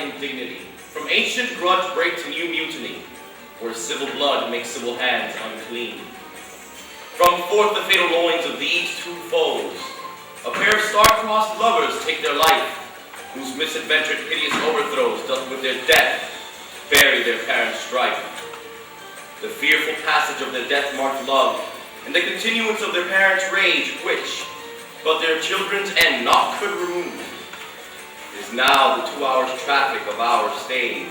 indignity. From ancient grudge break to new mutiny, where civil blood makes civil hands unclean. From forth the fatal loins of these two foes, a pair of star-crossed lovers take their life, whose misadventured hideous overthrows doth with their death bury their parents' strife. The fearful passage of their death-marked love, and the continuance of their parents' rage, which, but their children's end naught could remove, is now the 2 hours traffic of our stage.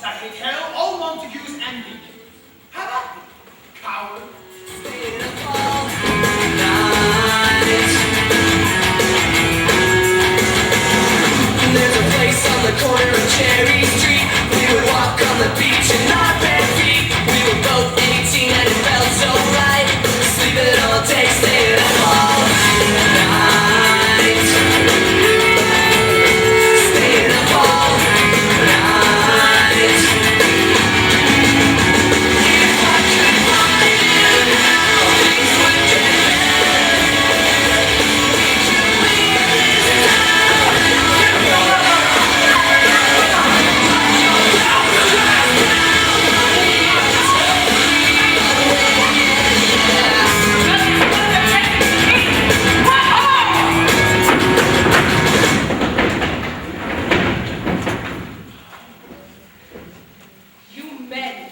I hate tell all Montagues and me. How about me, coward? Staying up all night. There's a place on the corner of Cherry Street. We would walk on the beach in our bare feet. We were both 18 and it felt so right. Sleeping all day, staying up all night. Staying up all night. If I could find you, all things would get better. We could leave this town. You men,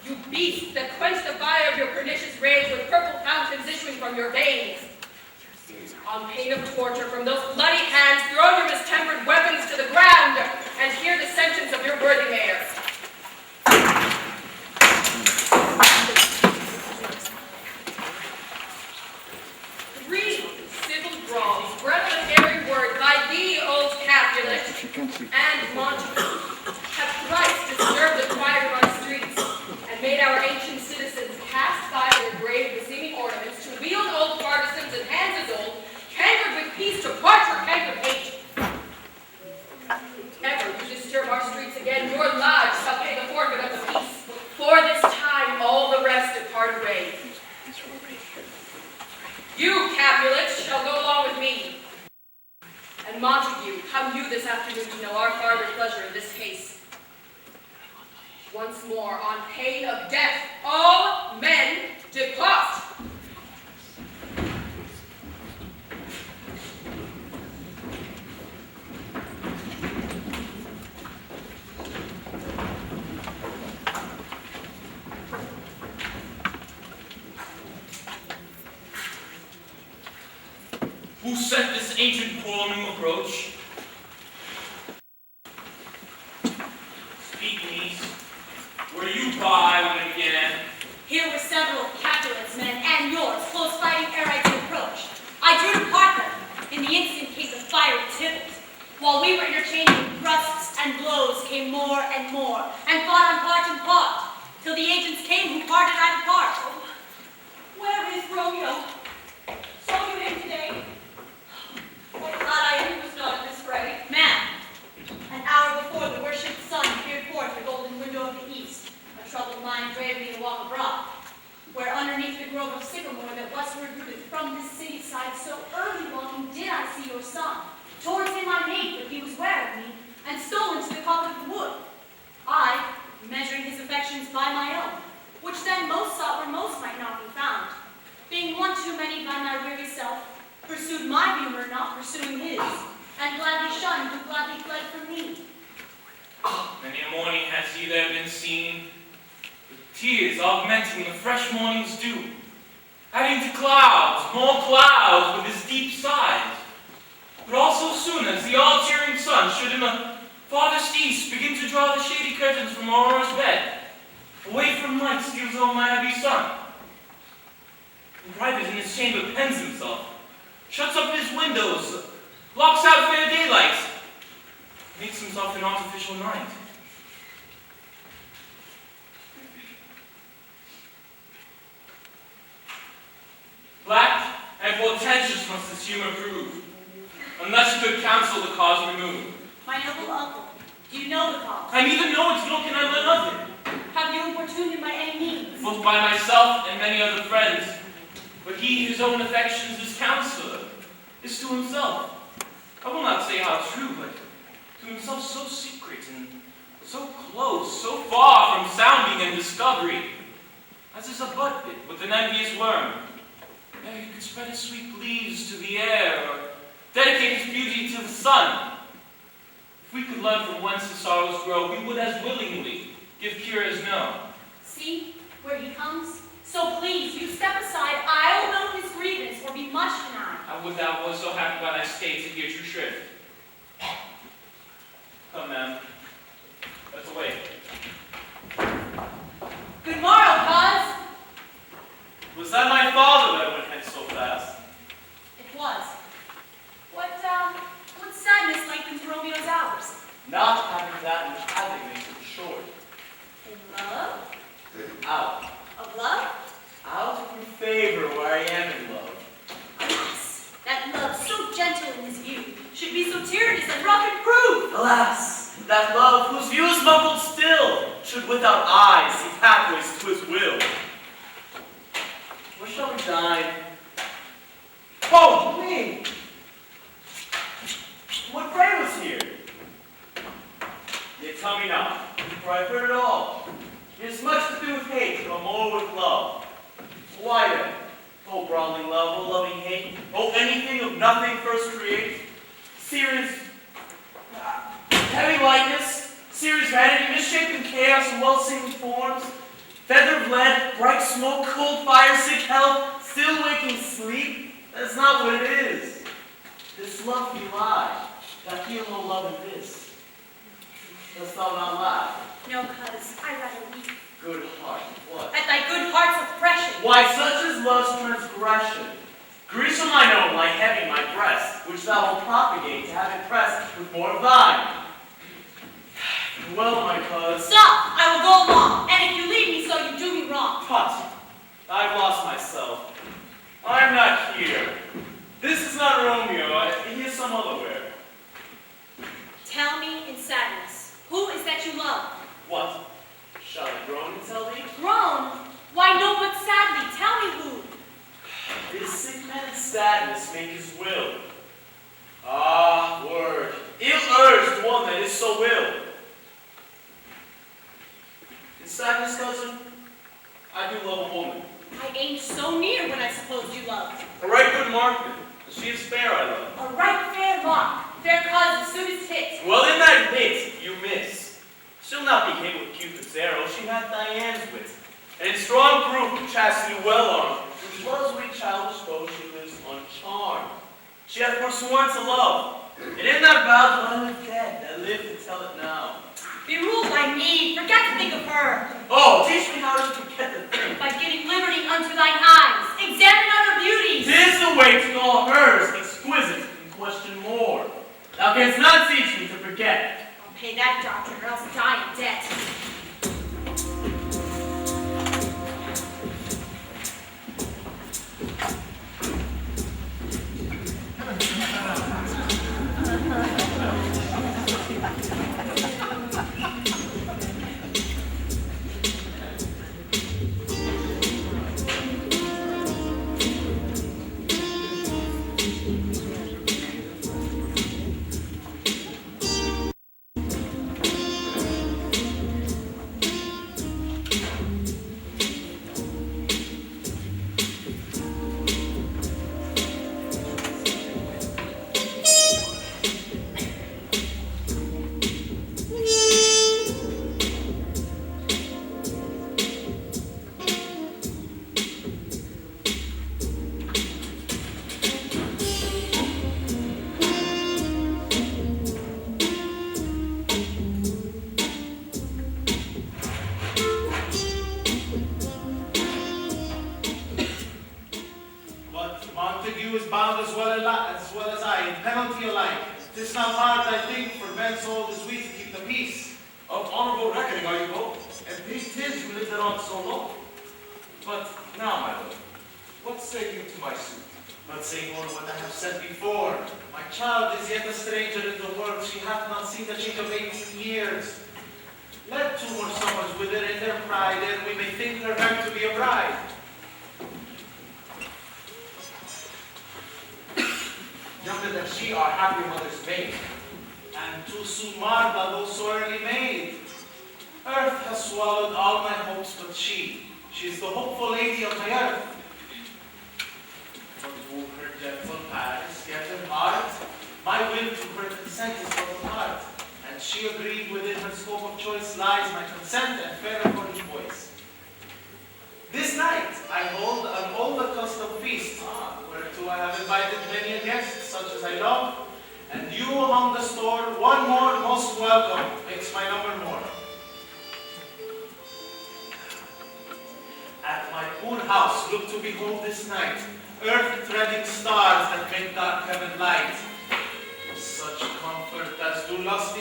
you beasts that quench the fire of your pernicious rage with purple fountains issuing from your veins. On pain of torture from those bloody hands, throw your mistempered weapons to the ground and hear the sentence of your worthy mayor. Three civil brawls, breath of every word, by thee, old Capulet, and Montague, have thrice disturbed the quiet of our streets, and made our ancient citizens cast by their grave beseeming ornaments, to wield old partisans and hands as old, cankered with peace to torture cankered hate. If ever you disturb our streets again, your lives shall pay the forfeit of the peace. For this time all the rest depart away. You, Capulets, shall go along with me. And Montague, come you this afternoon to know our farther pleasure in this case. Once more, on pain of death, all men depart. Who set this ancient quarrel new approach? Speak, niece. Were you by when it began? Here were several Capulets men and yours, close fighting ere I did approach. I drew to part them. In the instant came the fiery Tybalt. While we were interchanging thrusts and blows, came more and more, and fought on part and part, till the agents came who parted I depart. Where is Romeo? Saw you him today? What glad I am he was not in this fray. Ma'am, an hour before the worshipped sun peered forth the golden window of the east. A troubled mind drave me to walk abroad, where underneath the grove of sycamore that westward rooted from this city side, so early walking did I see your son. Towards him I made, but he was ware of me, and stole into the copse of the wood. I, measuring his affections by my own, which then most sought where most might not be found, being one too many by my weary self, pursued my humor, not pursuing his, and gladly shunned who gladly fled from me. Many a morning has he there been seen, with tears augmenting the fresh morning's dew, adding to clouds, more clouds with his deep sighs. But also soon as the all-cheering sun should in the farthest east begin to draw the shady curtains from Aurora's bed, away from light steals over my heavy sun. In private in his chamber pens himself, shuts up his windows, blocks out fair daylight, makes himself an artificial night. Black and portentous must his humor prove, unless good counsel the cause remove. My noble uncle, do you know the cause? I neither know its nor can I learn of it, Have you importuned him by any means? both by myself and many other friends. But he whose own affections is counselor is to himself, I will not say how true, but to himself so secret and so close, so far from sounding and discovery, as is a bud bit with an envious worm. Ere he could spread his sweet leaves to the air, or dedicate his beauty to the sun. If we could learn from whence the sorrows grow, we would as willingly give cure as no. See where he comes? So please, you step aside. I'll know his grievance, or be much denied. I would thou wast so happy by thy state to hear true shrift. Come, ma'am. Let's away. out. Of love? Out of your favor where I am in love. Alas, that love so gentle in his view should be so tyrannous and rough and rude. Alas, that love whose view is muffled still should without eyes see pathways to his will. Where shall we dine? Oh, me! What friend was here? Yet tell me not, for I've heard it all. It is much to do with hate, but more with love. Why then? Oh, brawling love, oh, loving hate, oh, anything of nothing first create. Serious, heavy lightness, serious vanity, misshapen chaos and well-seen forms, feather of lead, bright smoke, cold fire, sick health, still waking sleep. That's not what it is. This love be lie, that feel no love in this. Dost thou not lie? No, cuz I rather weep Good heart, what? at thy good heart's oppression. Why, such is love's transgression. Grease of mine own lie heavy my breast, which thou wilt propagate to have it pressed with more of thine. Well, my cuz. Stop! I will go along, and if you leave me so, you do me wrong. Tut, I've lost myself. I'm not here. This is not Romeo. He is some other where. Tell me in sadness, who is that you love? What? Shall I groan and tell thee? Groan? Why, no, but sadly, tell me who. This sick man's sadness make his will. Ah, word. Ill-urged one that is so ill. In sadness, cousin, I do love a woman. I aimed so near when I supposed you loved. A right good marksman. She is fair, I love. A right fair mark, fair cause as soon as hit. Well, in that hit, you miss. She'll not be hit with Cupid's arrow. She hath Diane's wit. And in strong proof of chastity well armed, which was weak childish foe, she lives uncharmed. She hath forsworn to love. And in that vow do I live dead, that live to tell it now. Be ruled by me, forget to think of her. Oh, teach me how to forget the thing. By giving liberty unto thine eyes, examine other beauties. 'Tis the way to call hers exquisite and question more. Thou canst not teach me to forget. I'll pay that doctrine or else die in debt.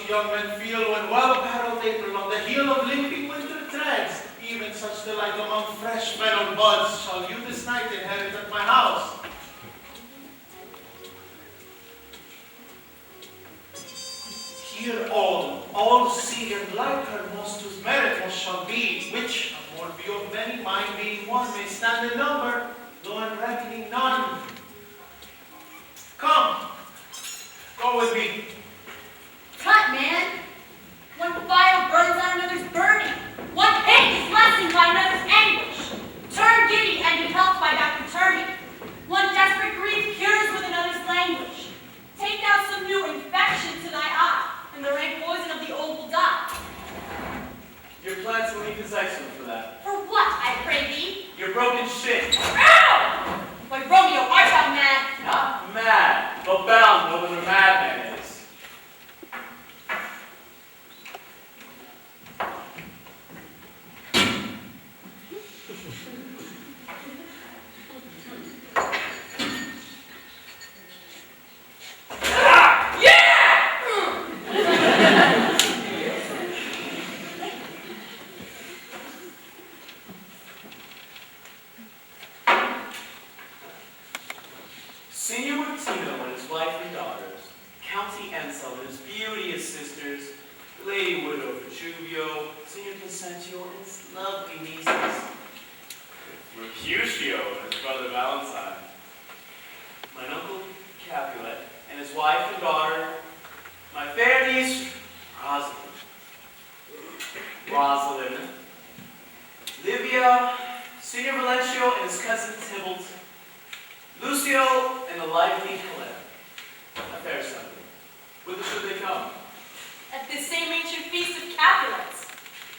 Young men feel when well apparelled April on the heel of leaping winter treads, even and such delight among fresh meadow buds shall you this night inherit at my house. Here all see and like her most whose merit most shall be, which, a more view of many, mine being one, may stand in number, though in reckoning none. Come, go with me. Cut, man! One fire burns out another's burning. One pain is lessened by another's anguish. Turn giddy and be helped by that returning. One desperate grief cures with another's languish. Take thou some new infection to thy eye, and the rank poison of the old will die. Your plans belief is excellent for that. For what, I pray thee? Your broken shin. Ow! Why, Romeo, art thou mad? Not mad, but bound more than a madman is. Signor Martino and his wife and daughters, County Ensel and his beauteous sisters, Lady Widow Juvio, Signor Placentio and his lovely nieces, Mercutio and his brother Valentine, my uncle Capulet and his wife and daughter, my fair niece Rosalind, Livia, Signor Valencio and his cousin Tybalt, Lucio and the lively Helena. A fair assembly. Whither should they come? At this same ancient feast of Capulets,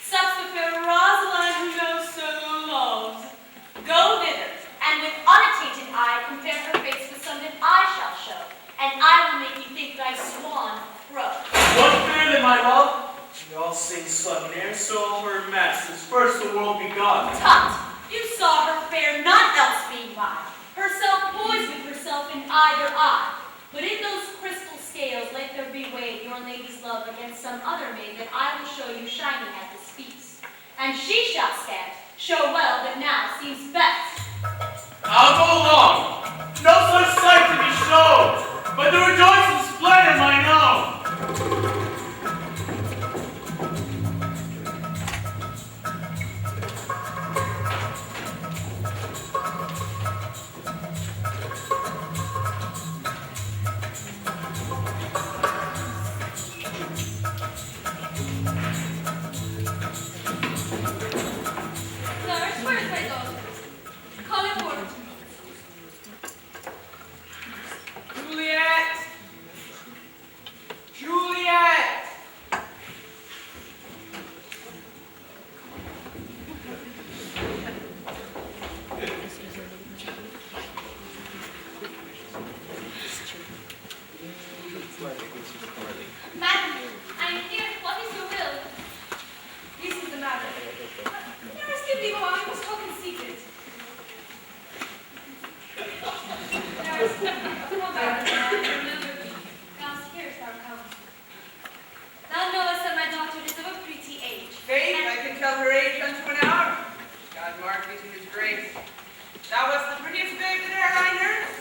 sups the fair Rosalind who knows so loves. Go thither, and with unattainted eye compare her face with some that I shall show, and I will make you think thy swan crow. What fear than my love? We all sing sudden air, so all her mass since first the world begun. Tut! You saw her fair, none else being by. Herself poised with herself in either eye. But in those crystal scales let there be weighed your lady's love against some other maid that I will show you shining at this feast. And she shall stand, show well that now seems best. I'll go along. No such sight to be shown, but to rejoice in splendor mine own. Flourish, where is my daughter? Call it forth. Juliet! Juliet! Madam, I am here. What is your will? This is the matter. There is still people while we must talk in secret. There is come on, madam, remember me. Downstairs thou come. Thou knowest that my daughter is of a pretty age. Faith, I can tell her age unto an hour. God mark me to his grace. Thou wast the prettiest babe that e'er I nursed.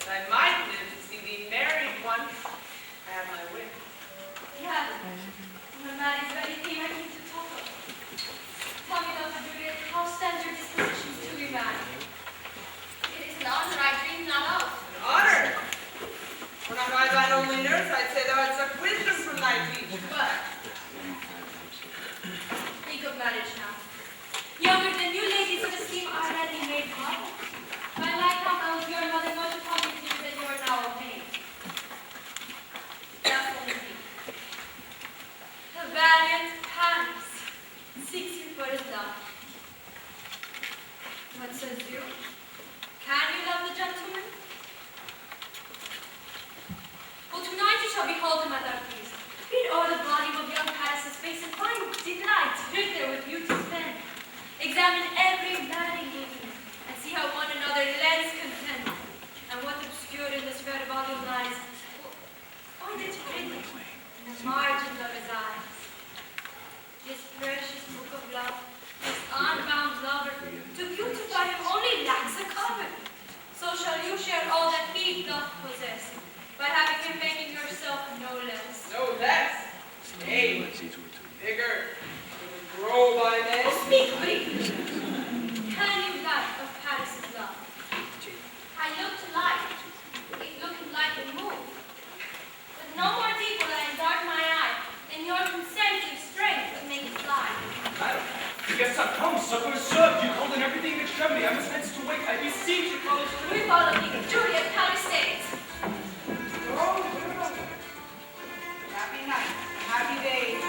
I might live to see thee married once. I have my wit. Yeah, when man is ready, theme I came to talk of. Tell me, Dr. Juliet, how stands your dispositions to be married? It is an honor I dream not of. An honor. When I was thine only nurse, I'd say thou hadst sucked wisdom from thy teach. But think of marriage now. Younger than you ladies of esteem are ready made public. My lifetime I was your mother much upon the things that you are now obeying. That's what it is. The valiant Paris seeks you for his love. What says you? Can you love the gentleman? Well, tonight you shall behold him at our feast. Read o'er the volume of young Paris's face and find delight writ there with beauty's pen. Examine every madding gleam, and see how one another lends content. And what obscure in this red volume lies, find it hidden in the margins of his eyes. This precious book of love, this shall you share all that he doth possess, by having him making yourself no less. No less. Nay, bigger. Grow by men. Oh, speak briefly. Can you that of Paris's love? I looked light, it looking like it moved, but no more deeper than I dart my eye, than your consenting strength would make it fly. Madam, yes, I've come, succor is served. You called in everything in extremity. I must hence to wait. I beseech you, call us to We follow thee, Juliet, Paris stays. Happy night. Happy days.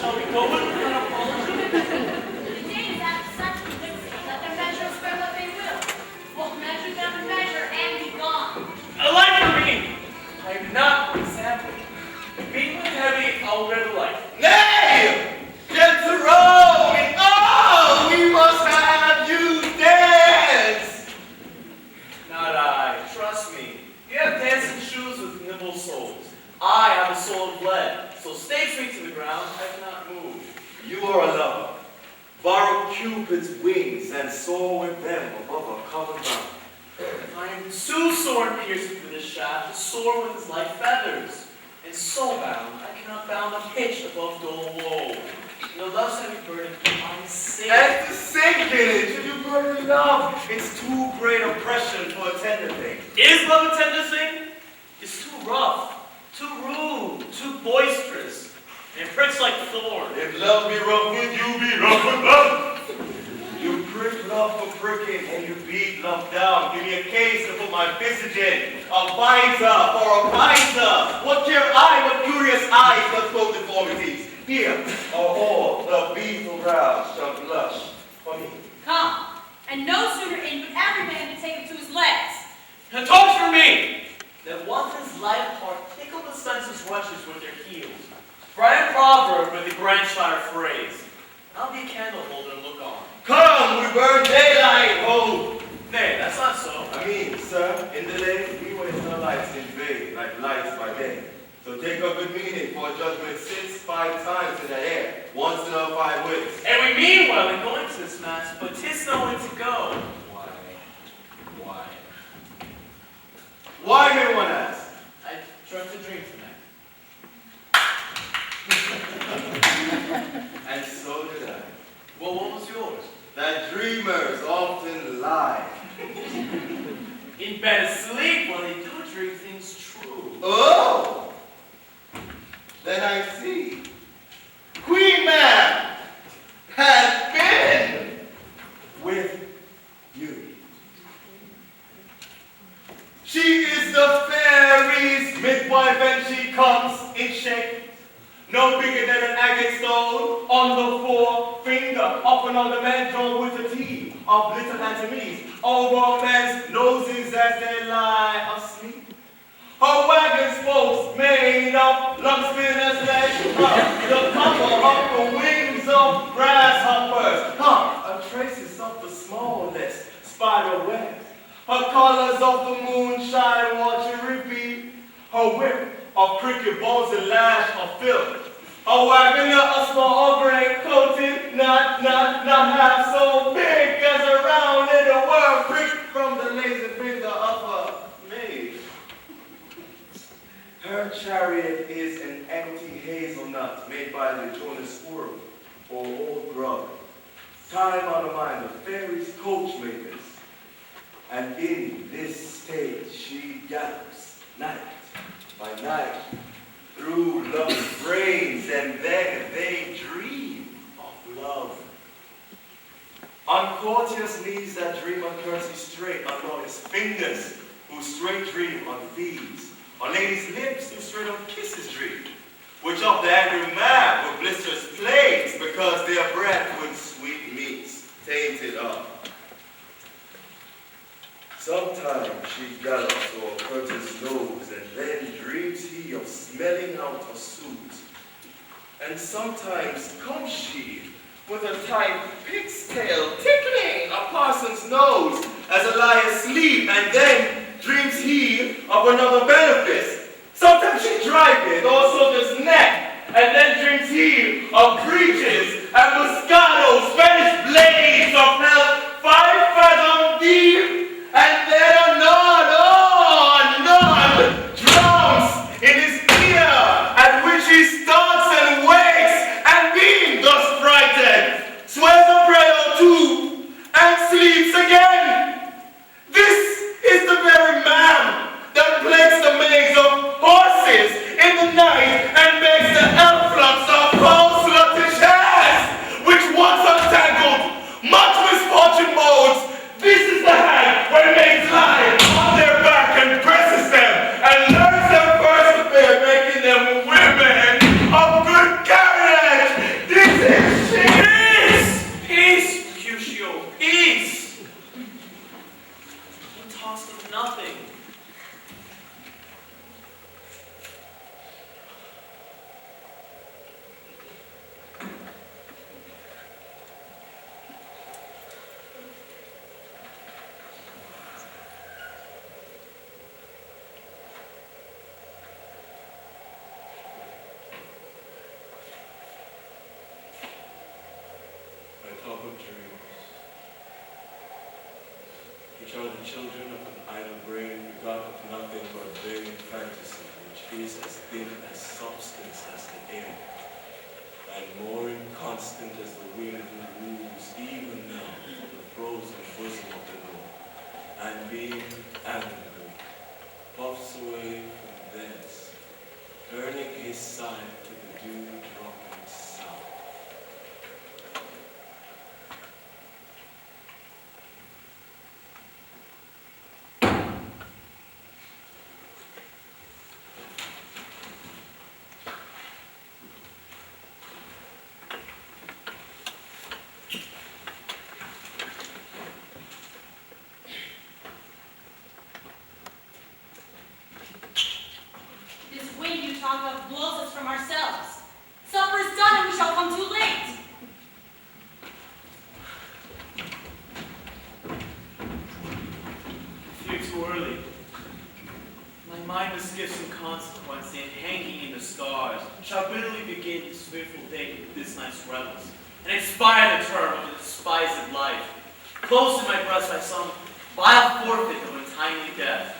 Shall we go in without apology? The days have such complexity that their measures spread what they will. Both measure them and measure and be gone. Alight for me! I am not an example. Being with heavy, I'll read light. Nay! Gentle Romeo! Oh, we must have you dance! Not I. Trust me. You have dancing shoes with nimble soles. I have a soul of lead, so stay feet to the ground. I cannot move. You are a lover. Borrow Cupid's wings and soar with them above a common ground. I am too sore and pierced through this shaft to soar with his light feathers. And so bound, I cannot bound a pitch above dull woe. No love's heavy burden, I sing. And to sink in it, should you burn love? It's too great oppression for a tender thing. Is love a tender thing? It's too rough, too rude, too boisterous, and pricks like thorns. If love be rough, would you be rough with love? You prick love for pricking, and you beat love down. Give me a case to put my visage in. A visor for a visor. What care I what curious eyes doth those deformities? Here are all the beetle brows shall blush for me. Come, and no sooner in would every man be taken to his legs. And talk for me! That once his life heart tickle the senses rushes with their heels. For I am proverb with the grandshire phrase. I'll be a candle holder and look on. Come, we burn daylight, hold. Nay, that's not so. I mean, sir, in the day, we waste no lights in vain, like lights by day. So take up good meaning, for judgment sits 5 times in the air, once in our 5 wits. And we mean well in going to this mass, but 'tis no way to go. Why? Why, may one ask? I dreamt a dream tonight. And so did I. Well, what was yours? That dreamers often lie. In bed asleep, when they do dream things true. Oh! Then I see. Queen Mab has been with you. She is the fairy's midwife, and she comes in shape no bigger than an agate stone on the forefinger, up and on the man drawn with a T of little anatomies over men's noses as they lie asleep. Her wagon spokes made of long spinners legs, the cover of the wings of grasshoppers, her traces of the smallest spider webs, her colors of the moonshine watery beat, her whip of cricket bones and lash of filth. A wagon, a small gray coated, not half so big as a round little worm pricked from the lazy finger of a maid. Her chariot is an empty hazelnut made by the Jonas squirrel or old grub. Time out of mind, the fairies' coachmakers. And in this state she gallops, night by night, through love's brains, and then they dream of love. On courtiers' knees that dream on curtsy straight, on lawyers' fingers who straight dream on thieves, on ladies' lips who straight on kisses dream, which of the angry man were blisters plagues, because their breath with sweet meats tainted up. Sometimes she gallops o'er curtain's nose, and then dreams he of smelling out a suit. And sometimes comes she with a tight pig's tail tickling a parson's nose as a lie asleep, and then dreams he of another benefice. Sometimes she driveth also this neck, and then dreams he of breeches and moscato, Spanish blades of hell 5 fathom deep, and then anon drums in his ear, at which he starts and wakes, and being thus frightened, swears a prayer or two, and sleeps again. This is the very man that plagues the maids of horses in the night, and makes the elf-flux of false sluttish hairs, which once untangled, much misfortune modes. This is the hag where maids lie on their back and presses them, and learns them first to bear, making them women of good carriage. This is she. Peace, Mercutio, peace. You tossed of nothing. I talk of dreams, which are the children of an idle brain, begot of nothing but vain fantasy, which is as thin as substance as the air, and more inconstant as the wind who moves even now from the frozen bosom of the north, and being animal, puffs away from thence, turning his side to the dew-dropping south. This wind you talk of blows us from ourselves. Supper is done and we shall come too late. Fear too early. My mind was skips in consequence and hanging in the stars, shall bitterly begin his fearful day with this night's revels, and expire the term of the despised life. Close in my breast by some vile forfeit of untimely death.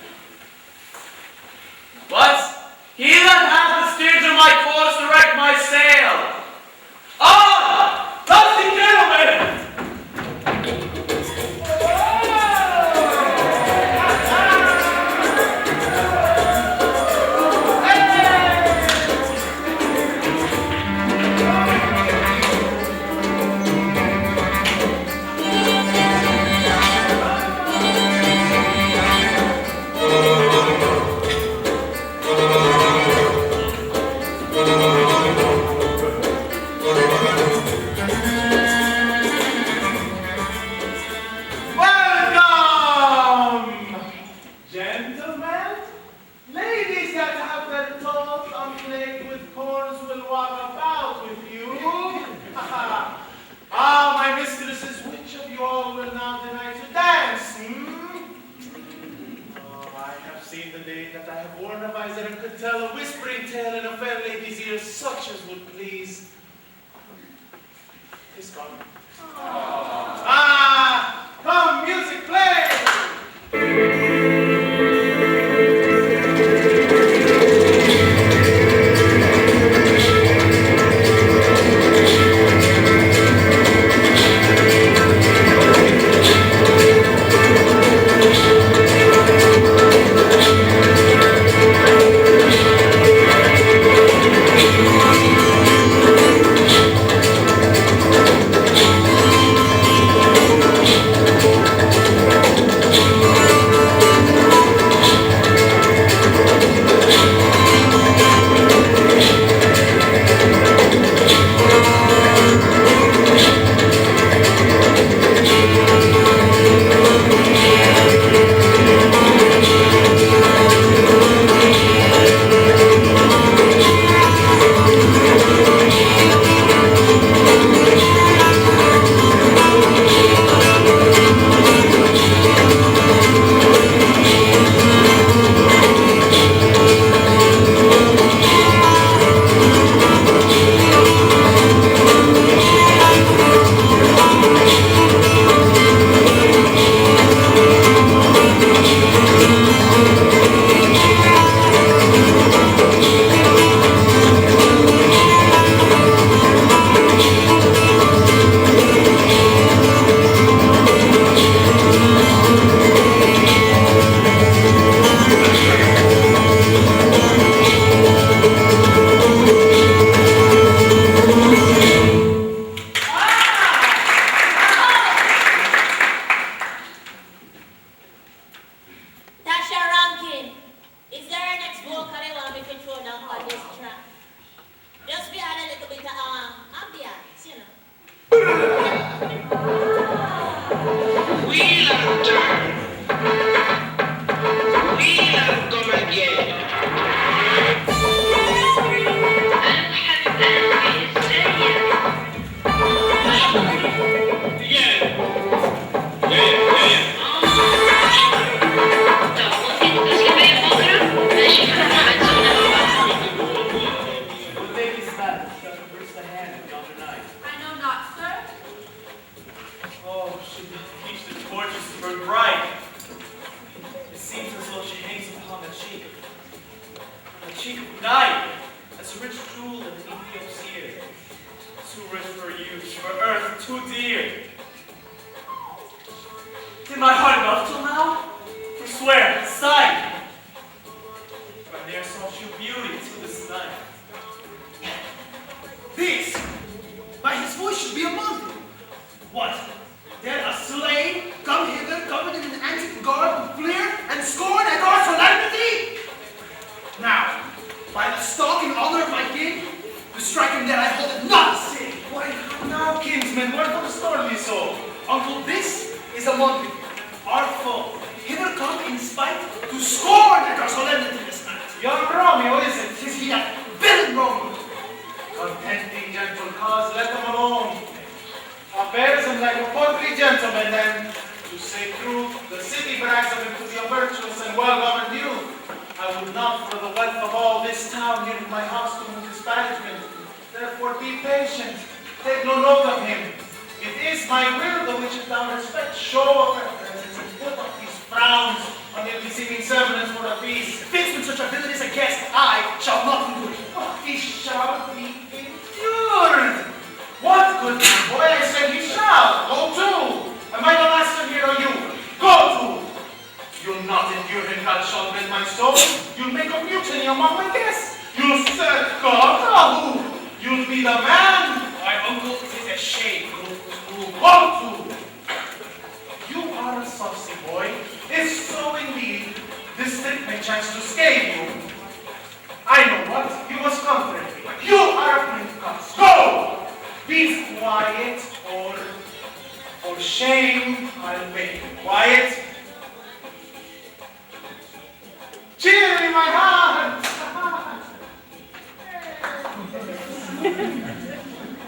But he that hath the steers of my course direct my sail. On! Lusty gentlemen! Welcome, gentlemen. Ladies that have their toes unplagued with corns will walk about with you. My mistresses, which of you all will now deny to dance? Oh, I have seen the lady that I have worn a visor and could tell a whispering tale in a fair lady's ear, such as would please. It's gone. Come, music, play! swear, sight. For there saw you beauty to this night. This, by his voice, should be a monk. What? Then a slave come hither, covered in an antique garb, fleer and scorn at our solemnity? Now, by the stock and honor of my king, to strike him dead I hold it not a sin. Why, how now, kinsman, wherefore storm ye so? Uncle, this is a monk, our foe, hither come in spite to scorn at our solemnity this night. Young Romeo, is it? 'Tis he that villain Romeo. Content thee, gentle cause, let them alone. Affairs him like a portly gentleman, and, to say truth, the city brags of him to be a virtuous and well-governed youth. I would not for the wealth of all this town here in my house to move disparagement. Therefore be patient, take no note of him. It is my will the which thou respect, show of reverence, and put up these frowns on ill beseeming semblance for a feast. Fixed with such ability as a guest, I shall not endure it. Oh, he shall be endured. What, good boy? I said he shall. Go to. Am I the master here or you? Go to. You'll not endure him, God shall rend my soul. You'll make a mutiny among my guests. You'll set God who? You'll be the man. My uncle, it is a shame. Go to. You are a saucy boy. If so indeed, this trick may chance to scale you. I know what. You must comfort me. You are a prince. Go! Be quiet, or for shame I'll make you quiet. Cheer in my heart!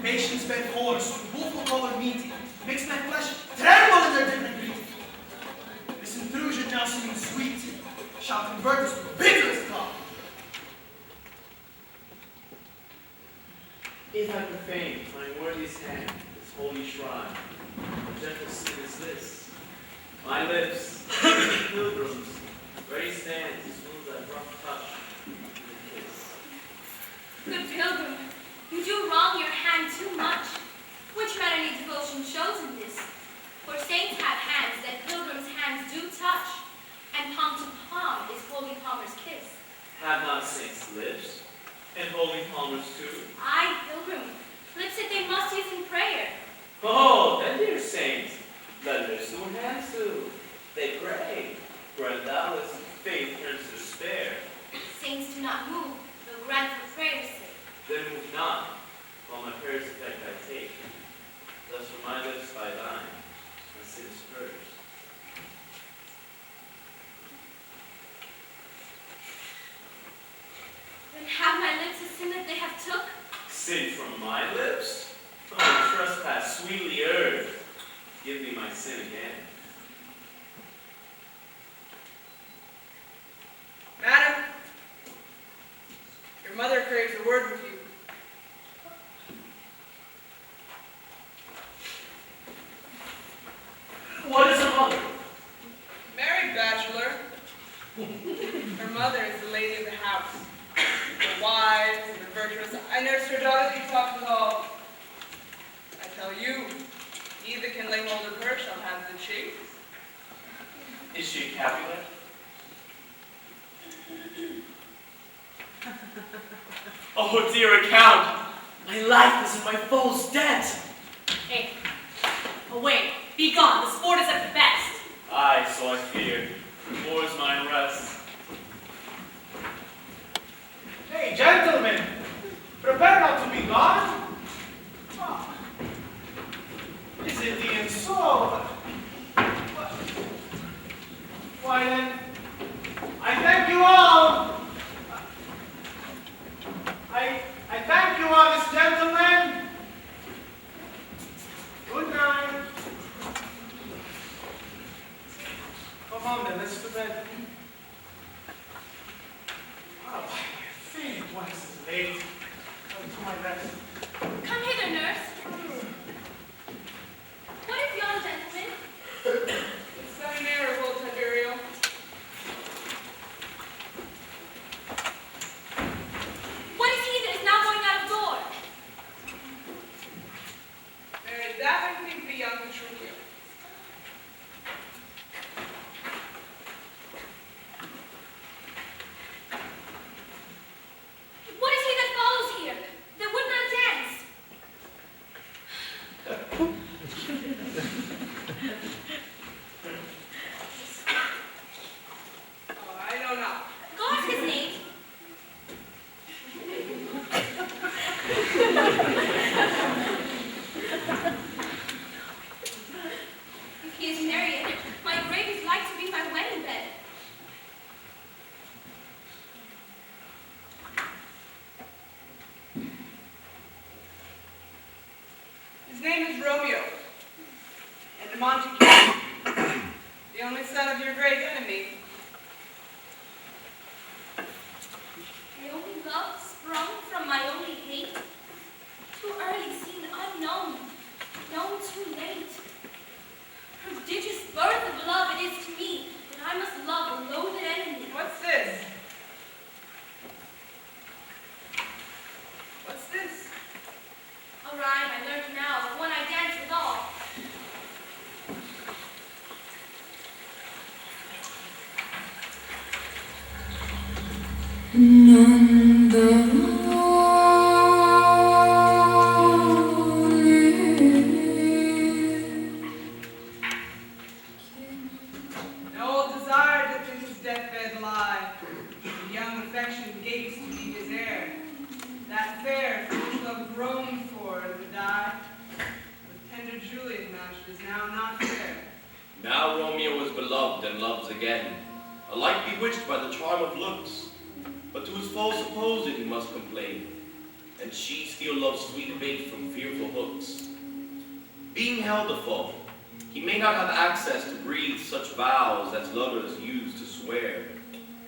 Nations bent force, woeful color meeting, makes my flesh tremble in their different greeting. This intrusion now seeming sweet, shall convert us to bitterest God. If I profane my worthiest hand, this holy shrine, what gentle sin is this? My lips, pilgrims, ready stand to smooth that rough touch with a kiss. Good pilgrim, you do wrong your hand too much. Which mannerly devotion shows in this? For saints have hands that pilgrims' hands do touch, and palm to palm is holy palmer's kiss. Have not saints lips, and holy palmers too? Aye, pilgrim, lips that they must use in prayer. Oh, then dear saints, let lips do hands do. They pray, grant thou as faith turns to despair. Saints do not move, though grant for prayer's sake. Then move not, while my prayers effect I take. Thus from my lips by thine, my sin is purged. Then have my lips a sin that they have took? Sin from my lips? Oh, trespass sweetly erred. Give me my sin again. Madam, your mother craves a word with you. What is a mother? Married bachelor. Her mother is the lady of the house. Her wise and her virtuous. I nurse her daughter, you talk with all. I tell you, he that can lay hold of her shall have the chase. Is she a Capulet? Oh, dear account! My life is in my foe's debt! Hey, away, be gone, the sport is at the best. Aye, so I fear. More is mine rest. Hey, gentlemen, prepare not to be gone. Ah, is it the so? Why then, I thank you all. I thank you all, this gentlemen. Good night. Come on then, let's go to bed. Romeo, and Montague, the only son of your great enemy. My only love sprung from my only hate. Too early seen, unknown, known too late. Prodigious birth of love it is to me, that I must love a loathed enemy. What's this? What's this? A rhyme I learned now, the one I dance with all. None the An old desire doth in his deathbed lie, and young affection gapes to be his heir. That fair, foolish love groaned for to die, with tender Juliet matched is now not fair. Now Romeo is beloved and loves again, alike bewitched by the charm of looks. But to his foe supposed he must complain, and she still loves sweet bait from fearful hooks. Being held a foe, he may not have access to breathe such vows as lovers use to swear.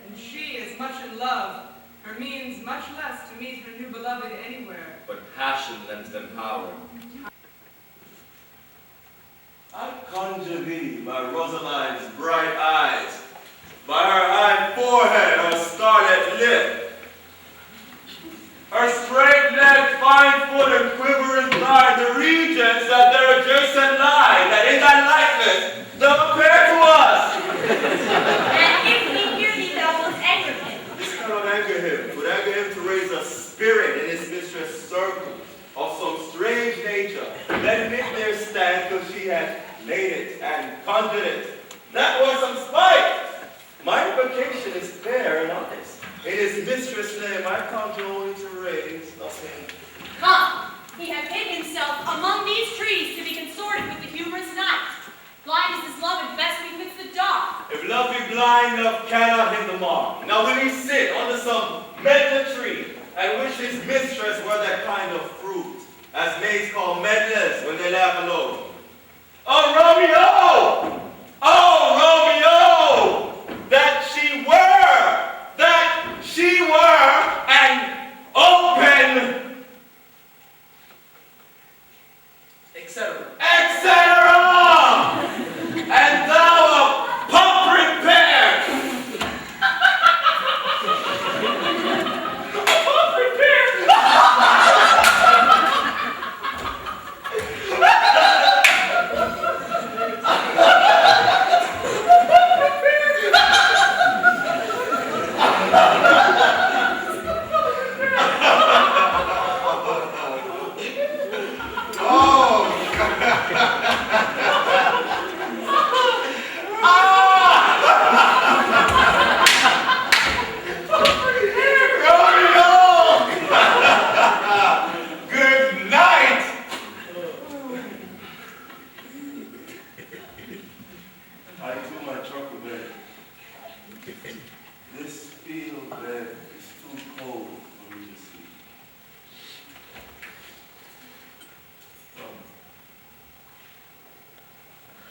And she is much in love, her means much less to meet her new beloved anywhere. But passion lends them power. I conjure thee by Rosaline's bright eyes, by her high forehead, her scarlet lip, her straight-legged, fine-foot, and quivering thigh, the regions that their adjacent lie, that in thy likeness doth appear to us. And if we hear thee, thou wilt anger him. This cannot anger him, but anger him to raise a spirit in his mistress' circle of some strange nature. Let him there stand till she had laid it and conjured it. That was some spite. My invocation is fair and honest. In his mistress' name, I conjure only to raise nothing. Come, he hath hid himself among these trees to be consorted with the humorous night. Blind is his love, and best befits the dark. If love be blind, love cannot hit the mark. Now will he sit under some medlar tree and wish his mistress were that kind of fruit, as maids call medlars when they laugh alone? Oh, Romeo! Oh, Romeo! That she were an open, etc. and thou a pumpkin pear.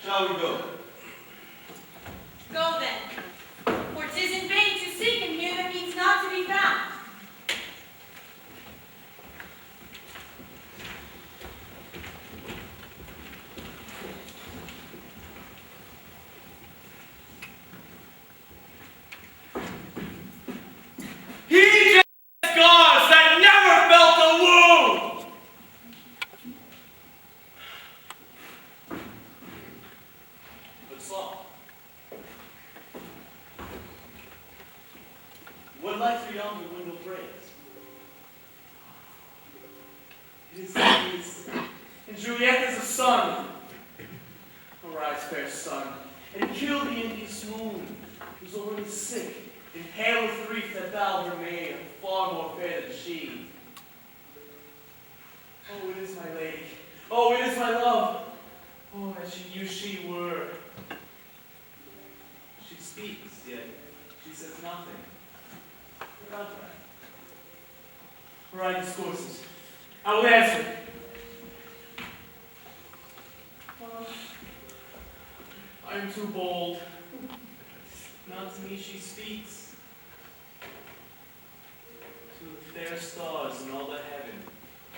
Shall we go? Go then, for 'tis in vain to seek him here that means not to be found. He just scars that never felt a wound! But slow. What lights are yonder window breaks? It is and Juliet is a son. Arise, fair son, and kill the Indian swoon, who's already sick, and pale with grief that thou were made, far more fair than she. Oh, it is my lady. Oh, it is my love. Oh, that she knew she were. She speaks, yet she says nothing. What of her? Her eye discourses. I will answer. I am too bold. Not to me she speaks. To the fair stars in all the heaven,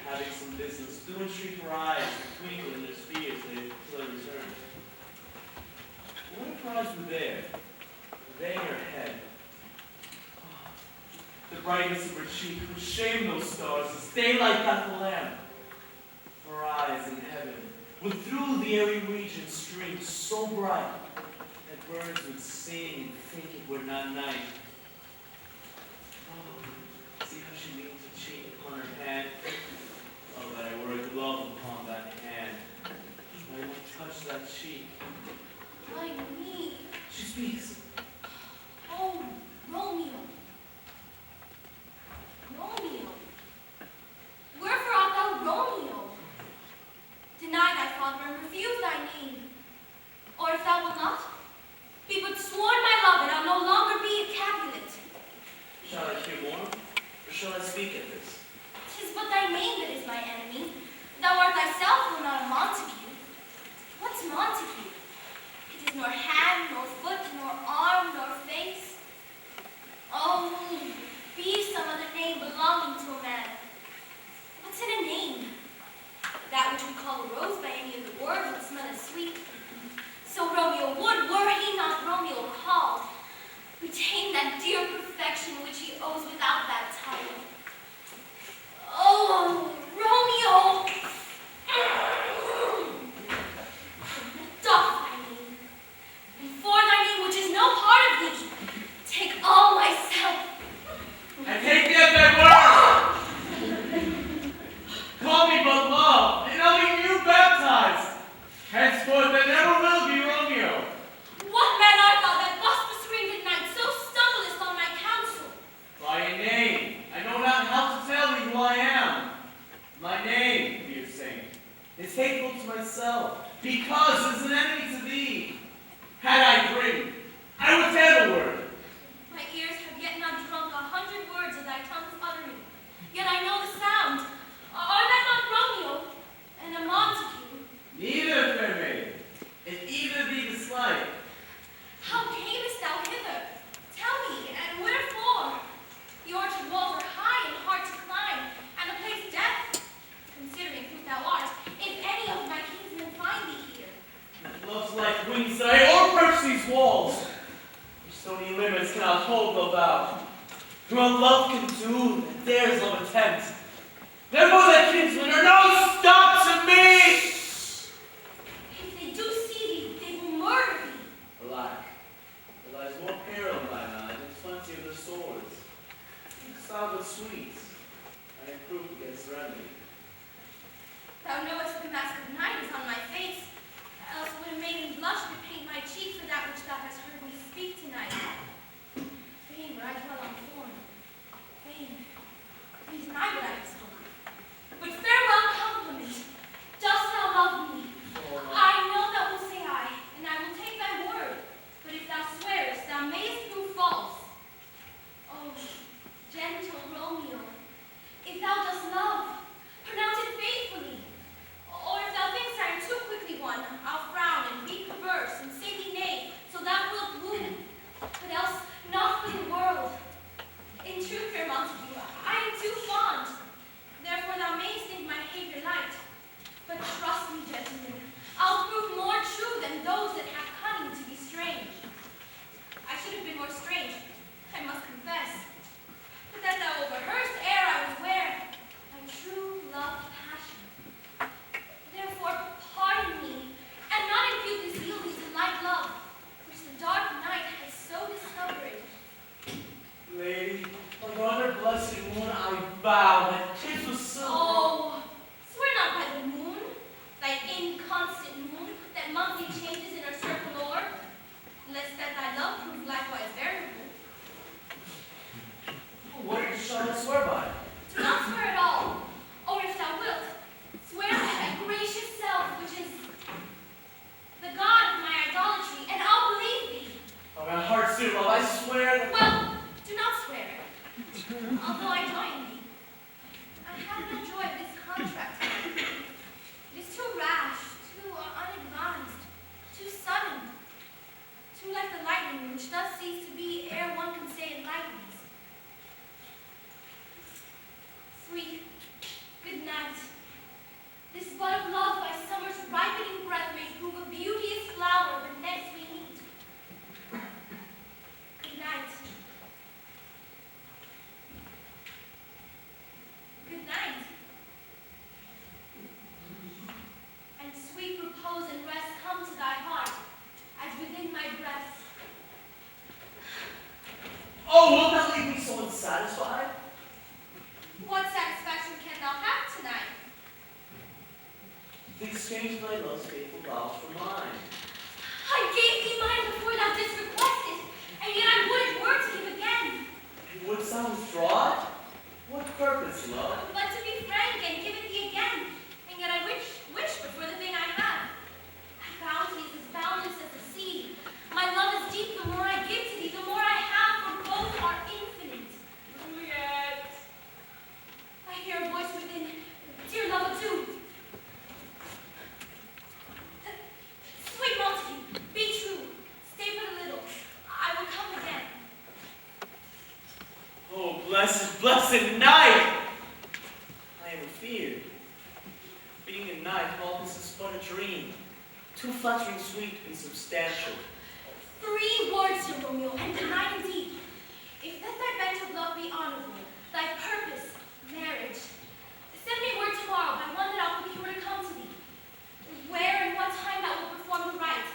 having some business, do entreat her eyes to twinkle in their spheres till I return. What if her eyes were there in her head? The brightness of her cheek would shame those stars as daylight doth the lamp. Her eyes in heaven would through the airy region stream so bright that birds would sing and think it were not night. Oh, see how she leans her cheek upon her hand. Oh, that I were a glove upon that hand. I would touch that cheek. My knee. She speaks. Oh, Romeo. Romeo. Wherefore art thou Romeo? Deny thy father and refuse thy need. Or if thou wilt not, be but sworn my love, and I'll no longer be a Capulet. Shall I hear more, or shall I speak at this? 'Tis but thy name that is my enemy. Thou art thyself, though not a Montague. What's Montague? It is nor hand, nor foot, nor arm, nor face. Oh, be some other name belonging to a man. What's in a name? That which we call a rose by any of the words would smell as sweet. So Romeo would, were he not Romeo called, retain that dear perfection which he owes without that title. Oh, Romeo! Doff thy name, and for thy name which is no part of thee, take all myself. I take thee at thy word! Call me but love, and I'll be new baptized. Henceforth there never will be Romeo. What man art thou that thus bescreamed at night, so stumblest on my counsel? By a name, I know not how to tell thee who I am. My name, dear saint, is hateful to myself, because it is an enemy to thee. Had I drink, I would tell the word. My ears have yet not drunk 100 words of thy tongue's uttering, yet I know the sound. Are that not Romeo and a Montague? Neither, fair maid, and either be dislike. How camest thou hither? Tell me, and wherefore? The orchard walls are high and hard to climb, and the place death. Considering who thou art, if any of my kinsmen find thee here. Love's like wings that I o'erperch these walls. Your stony limits cannot hold love out. For what love can do, that dares love attempt. Therefore thy kinsmen are no stop to me! If they do see thee, they will murder thee. Alack, there lies more peril in thine eye than 20 of their swords. Salve sweets, I am proof against remedy. Thou knowest the mask of night is on my face, else would a maiden blush to paint my cheek for that which thou hast heard me speak tonight. Fain would I dwell on form. Fain. Please deny what I have spoken. But farewell compliment. Dost thou love me? I know thou wilt say aye, and I will take thy word. But if thou swearest, thou mayest prove false. Oh, gentle Romeo, if thou dost love, pronounce it faithfully. Or if thou thinkst I am too quickly won, I'll frown and be perverse and say thee nay, so thou wilt woo. But else, not for the world. In truth, fair Montague, I am too fond. Therefore thou mayst think my behavior light. But trust me, gentlemen, I'll prove more true than those that have cunning to be strange. I should have been more strange, I must confess. But that thou overheardst ere I was ware, my true love passion. Therefore, pardon me, and not impute this yielding to light love, which the dark night has so discovered. Lady, on her blessed moon I vow that kiss was silver. Oh, swear not by the moon, thy inconstant moon, that monthly changes in her circle o'er, lest that thy love prove likewise variable. What shall I swear by? Do not swear at all, or if thou wilt, swear by thy gracious self, which is the God of my idolatry, and I'll believe thee. Oh, my heart's dear love, I swear that... Well, do not swear, although I join thee. I have no joy of this contract. It is too rash, too unadvised, too sudden. like the lightning, which does cease to be ere one can say it lightens. Sweet, good night. This bud of love by summer's ripening breath may prove a beauteous flower when next we meet. Good night. Good night. And sweet repose and rest come to thy heart, as within my breast. Oh, will that leave me so unsatisfied? What satisfaction can thou have tonight? The exchange of thy love's faithful vows for mine. I gave thee mine before thou didst request it, and yet I would it were to give again. And wouldst thou withdraw it? What purpose, love? But to be frank and give it thee again, and yet I wish but for the thing I have. Thy bounty is as boundless as the sea. My love is deep, the more I give to thee, the more I have, for both are infinite. Juliet. I hear a voice within. Dear love, adieu. Sweet Montague, be true. Stay but a little. I will come again. Oh, blessed, blessed night! I am afeard. Being a night, all this is but a dream. Too flattering, sweet, and substantial. 3 words, dear Romeo, and denied indeed. If that thy bent of love be honorable, thy purpose, marriage, send me word tomorrow by one that I'll procure to come to thee. Where and what time thou wilt perform the rite,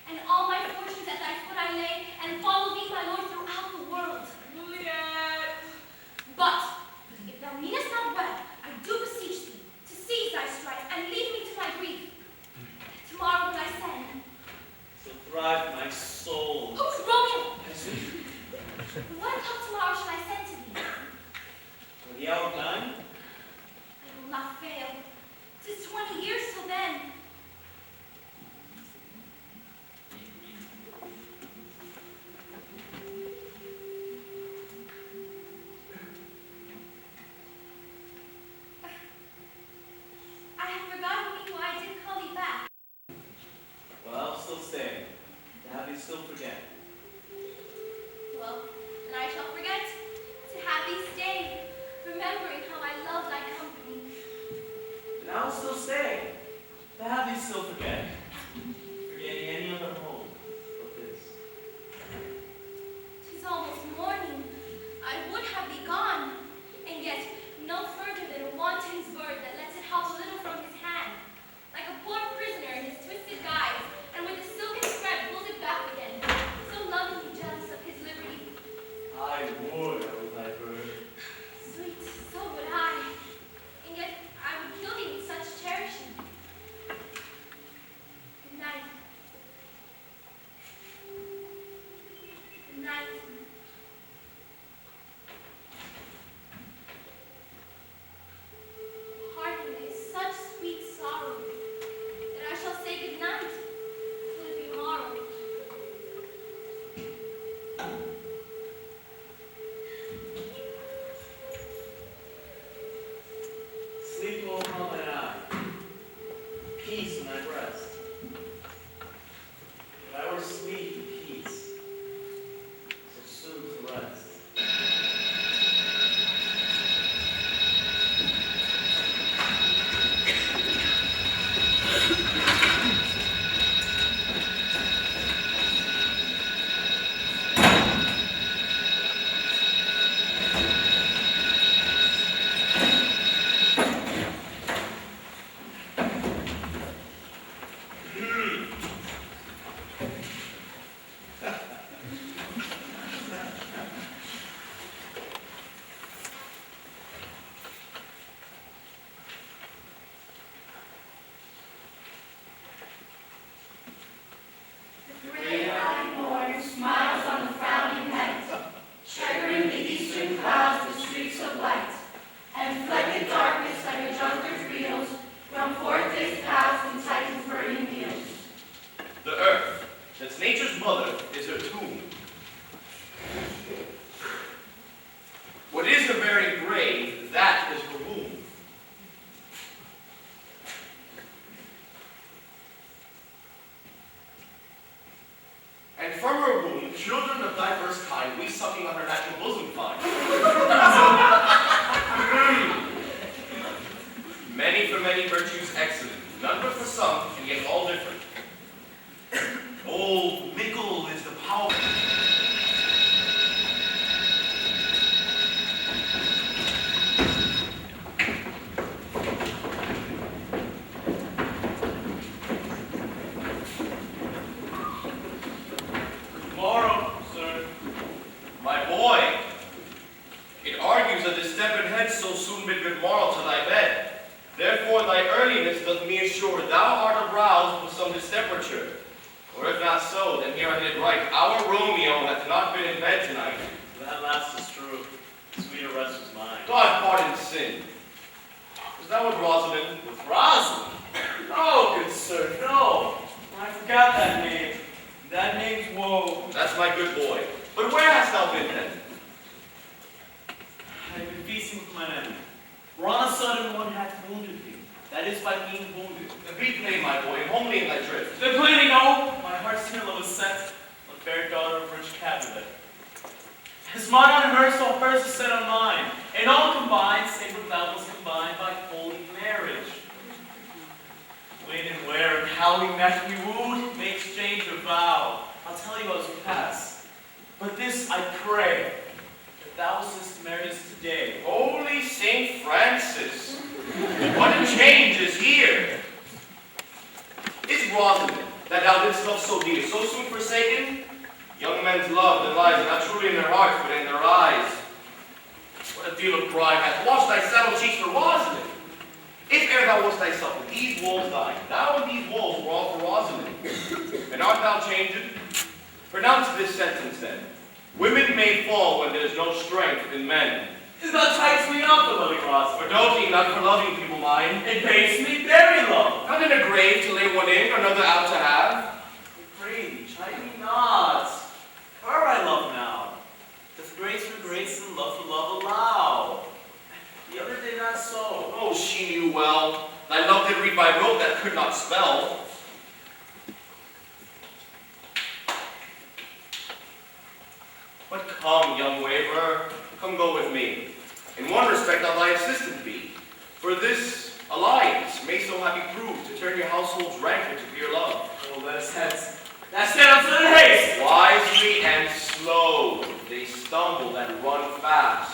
and all my fortunes at thy foot I lay, and follow thee, my lord, throughout the world. Juliet. But, if thou meanest not well, I do beseech thee to cease thy strife, and leave me to my grief. Tomorrow will I send. So thrive my soul. Who's Romeo? As we- What o'clock tomorrow shall I send to thee? For the hour of 9? I will not fail. 'Tis 20 years till then. I have forgotten me why I did call thee back. Well, I'll still stay. To have you still forget. Well, then I shall forget to have thee stay, remembering how I love thy company. And I'll still stay. To have you still forget. Forgetting any other home but this. 'Tis almost morning. I would have thee gone, and yet no further than a wanton's bird that lets it hop a little from his hand, like a poor prisoner in his twisted guise, and with a silken thread pulls it back again, so lovingly jealous of his liberty. I would thy bird. Sweet, so would I, and yet I would kill thee with such cherishing. Good night. Good night. Pardon me, such sweet sorrow, that I shall say good night till it be morrow. sucking on her natural bosom find. Many for many virtues excellent, none but for some, and yet all different. Old Mickle is the powerful. Tomorrow, sir. My boy, it argues a distempered head so soon bid good morrow to thy bed. Therefore thy earliness doth me assure thou art aroused with some distemperature. Or if not so, then here I did right. Our Romeo hath not been in bed tonight. That last is true. Sweeter rest was mine. God pardon sin. Was that with Rosalind? With Rosalind? No, good sir, no. I forgot that name. That name's woe. That's my good boy. But where hast thou been then? I have been feasting with mine enemy. For on a sudden one hath wounded me. That is by being wounded. Be plain, my boy, and homely in thy drift. Then plainly no, my heart's halo was set on the fair daughter of rich Capulet. As mine on her, so hers is set on mine, and all combined, save what thou was combined by holy marriage. When and where and how we met, we wooed, may exchange a vow. I'll tell you as we pass. But this I pray, that thou wouldst marry us today. Holy Saint Francis, what a change is here! Is Rosalind, that thou didst love so dear, so soon forsaken? Young men's love that lies not truly in their hearts, but in their eyes. What a deal of pride hath washed thy saddle cheeks for Rosalind! If e'er thou wast thyself with these wolves thine, thou and these wolves were all for Rosalind. And art thou changed? Pronounce this sentence then. Women may fall when there is no strength in men. Is not ties me up the loving Rosalind. For doting not for loving people mine. It makes me very love. Not in a grave to lay one in, or another out to have. Pray thee, chide me not. Her I love now. Doth grace for grace and love for love allow. The other day not so. Oh, she knew well. Thy love did read by rote that could not spell. But come, young waverer, come go with me. In one respect I'll thy assistant be. For this alliance may so happy prove to turn your household's rancor to pure love. Oh, let us hence. That's it, I'm in haste. Wisely and slow, they stumble and run fast.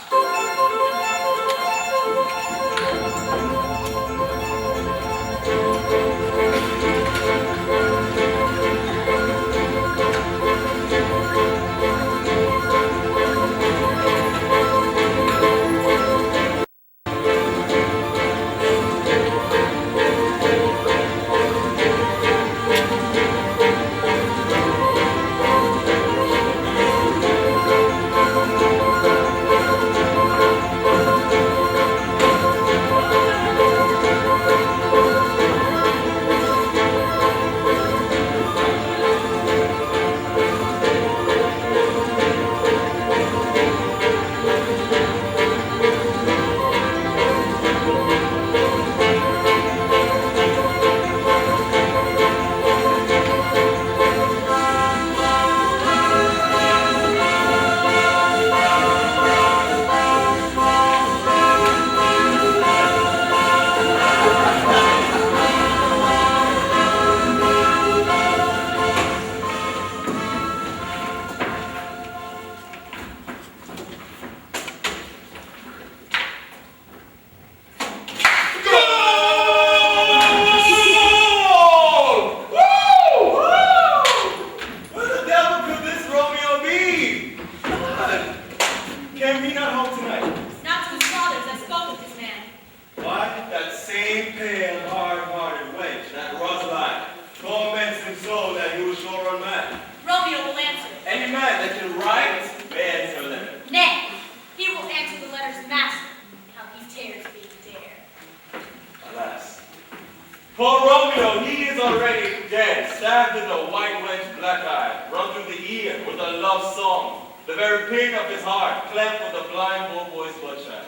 Poor Romeo, he is already dead, stabbed in the white wench black eye, run through the ear with a love song, the very pain of his heart, cleft with the blind bull boy's bloodshot.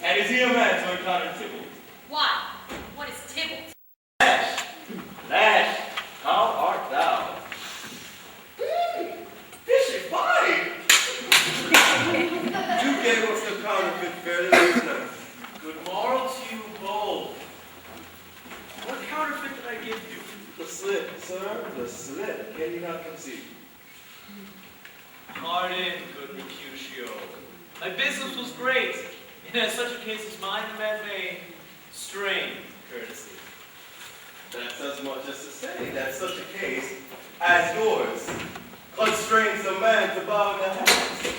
And is he a man to encounter Tybalt? Why? What is Tybalt? Lash, Lash, how art thou? Fishy fine! the slip, can you not conceive? Pardon, good Mercutio. My business was great, and in such a case as mine, a man may strain courtesy. That's as much as to say that such a case as yours constrains a man to bow the head.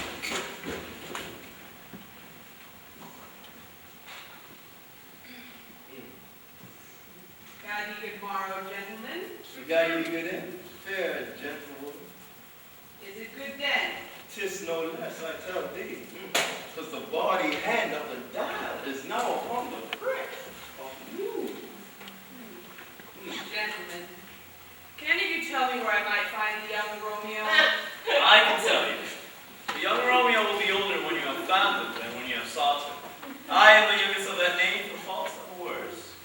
God ye good morrow, gentlemen. God you good in, fair gentlewoman. Is it good then? 'Tis no less, I tell thee, because the body hand of the dial is now upon the prick of you. Gentlemen, can any of you tell me where I might find the young Romeo? I can tell you. The young Romeo will be older when you have found him than when you have sought him. I am the youngest of that name, for faults and worse.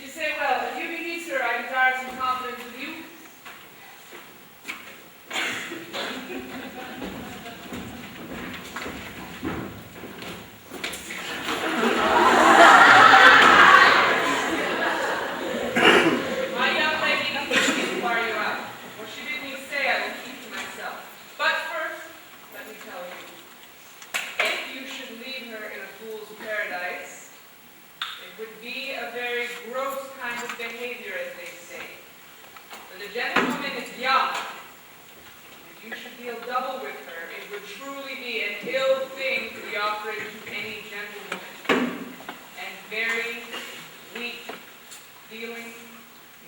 You say well. If you be he, sir, I desire some confidence with you. My young lady needs me to inquire you out. What she bid me say, I will keep to myself. But first, let me tell you, if you should leave her in a fool's paradise, it would be a very gross kind of behavior, as they say. For the gentlewoman is young. If you should deal double with her, it would truly be an ill thing to be offered to any gentlewoman. And very weak feeling.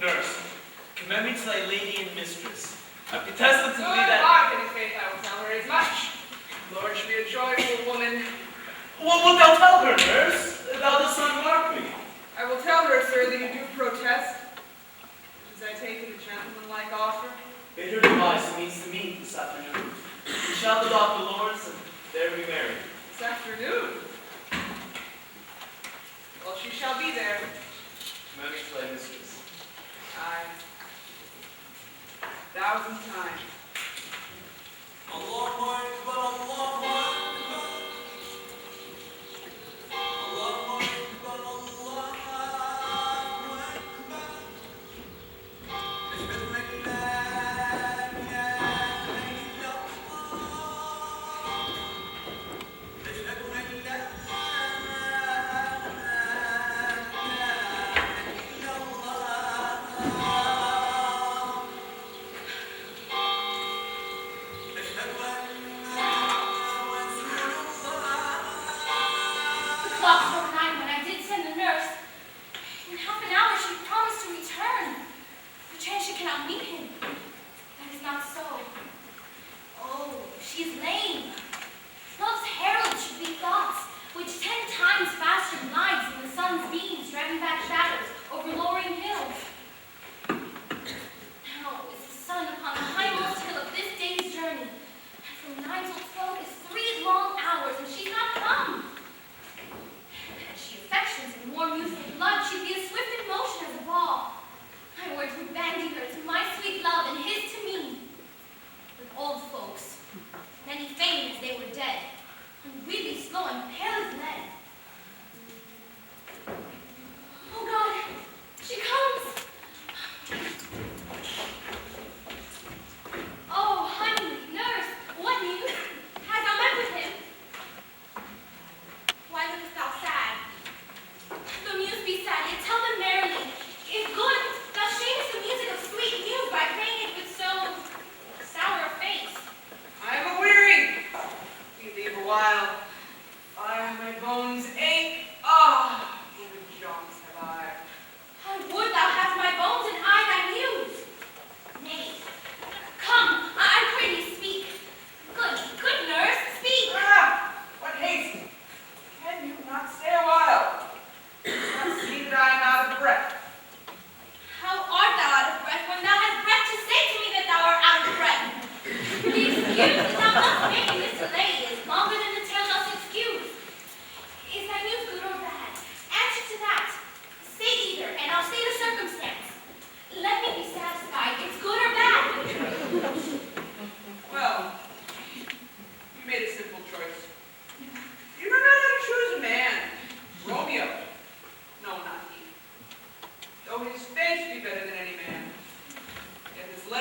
Nurse, commend me to thy lady and mistress. I protested to So thee that... hearken, in faith, I will tell her as much. Lord, she be a joyful woman. What wilt thou tell her, nurse? Thou dost not mark me. I will tell her, sir, that you do protest. Which is, I take it, a gentlemanlike offer. Bid her devise who means to meet this afternoon. We shall adopt the Lords, and there be married. This afternoon. Well, she shall be there. Commend me to thy mistress. Aye. 1,000 times. Allahu Akbar, Allahu Akbar. Allahu Akbar, Allahu Akbar. Ashhadu an la ilaha illallah. Ashhadu an la ilaha The clock struck 9 when I did send the nurse. In half an hour she promised to return. Perchance she cannot meet him. That is not so. Oh, she is lame. Love's herald should be thoughts, which 10 times faster glides than the sun's beams driving back shadows over lowering hills. Now is the sun upon the hindmost hill of this day's journey, and from 9 till 12 is 3 long hours, and she's not come. Had she affections and warm youthful blood, she'd be as swift in motion as a ball. My words would bandy her to my sweet love, and his to me. But old folks, many fain as they were dead, and really slow and pale as lead. Oh God, she comes! Oh, honey, nurse, what news? Hast thou met with him? Why lookest thou sad? The muse be sad, yet tell them merrily. If good, thou shamest the music of sweet muse by playing it with so sour a face. I am aweary. You leave a while. My bones ache. Ah, even jaunts have I. I would thou hast my bones and I thy muse. Nay, come, I pray thee speak. Good nurse, speak. Ah, what haste! Can you not stay a while? Do you not see that I am out of breath? How art thou out of breath when thou hast breath to say to me that thou art out of breath? The excuse that thou must make in this delay is longer than the tale doth excuse. Is thy news good or bad? Answer to that. Say either, and I'll say the circumstance. Let me be satisfied. It's good or bad. Well, you made a simple choice. You don't know how to choose a man. Romeo. No, not he. Though his face be better than any man, yet his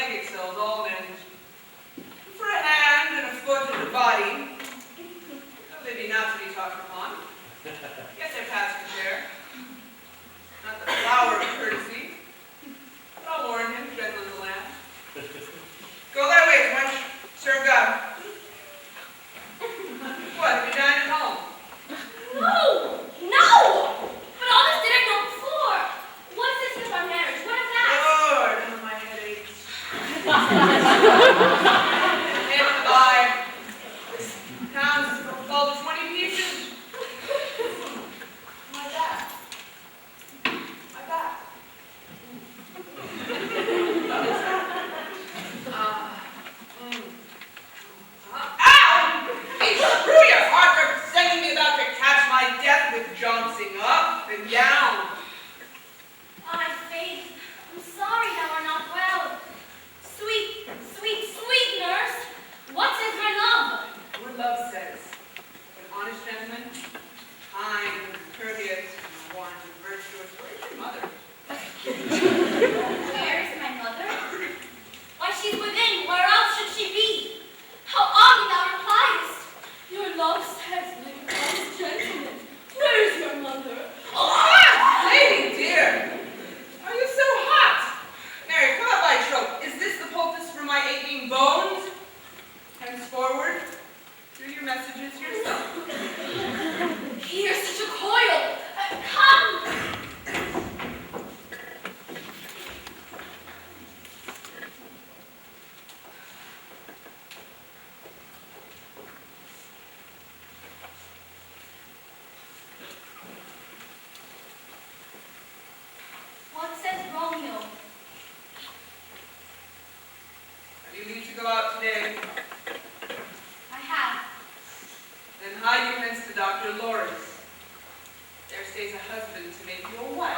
Get their passage there. Not the flower of courtesy. But I'll warn him, gentle as a lamb. Go thy ways, wench. Serve God. What, have you dined at home? No! No! But all this did I know before. What's this with our marriage? What of that? Lord, how my head aches. Hit the buy. Pounds fall to 20 pieces. My back. My back. Ow! It's through your heart representing me about to catch my death with jouncing up and down. My faith, I'm sorry thou art not well. Sweet, sweet, sweet nurse, what says my love? What love says. An honest gentleman, kind, courteous, warm, and virtuous. Where is your mother? Where is my mother? Why, she's within. Where else should she be? How oddly thou repliest. Your love says, my honest gentleman, where is your mother? Ah! Lady dear! Are you so hot? Mary, come up by trope. Is this the poultice for my aching bones? Henceforward, do your messages yourself. Here's such a coil. Come! What says Romeo? Have you leave to go out today? I have. Then hide you hence to Dr. Lawrence. There stays a husband to make you a wife.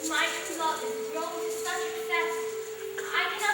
My true love is grown to such excess, I cannot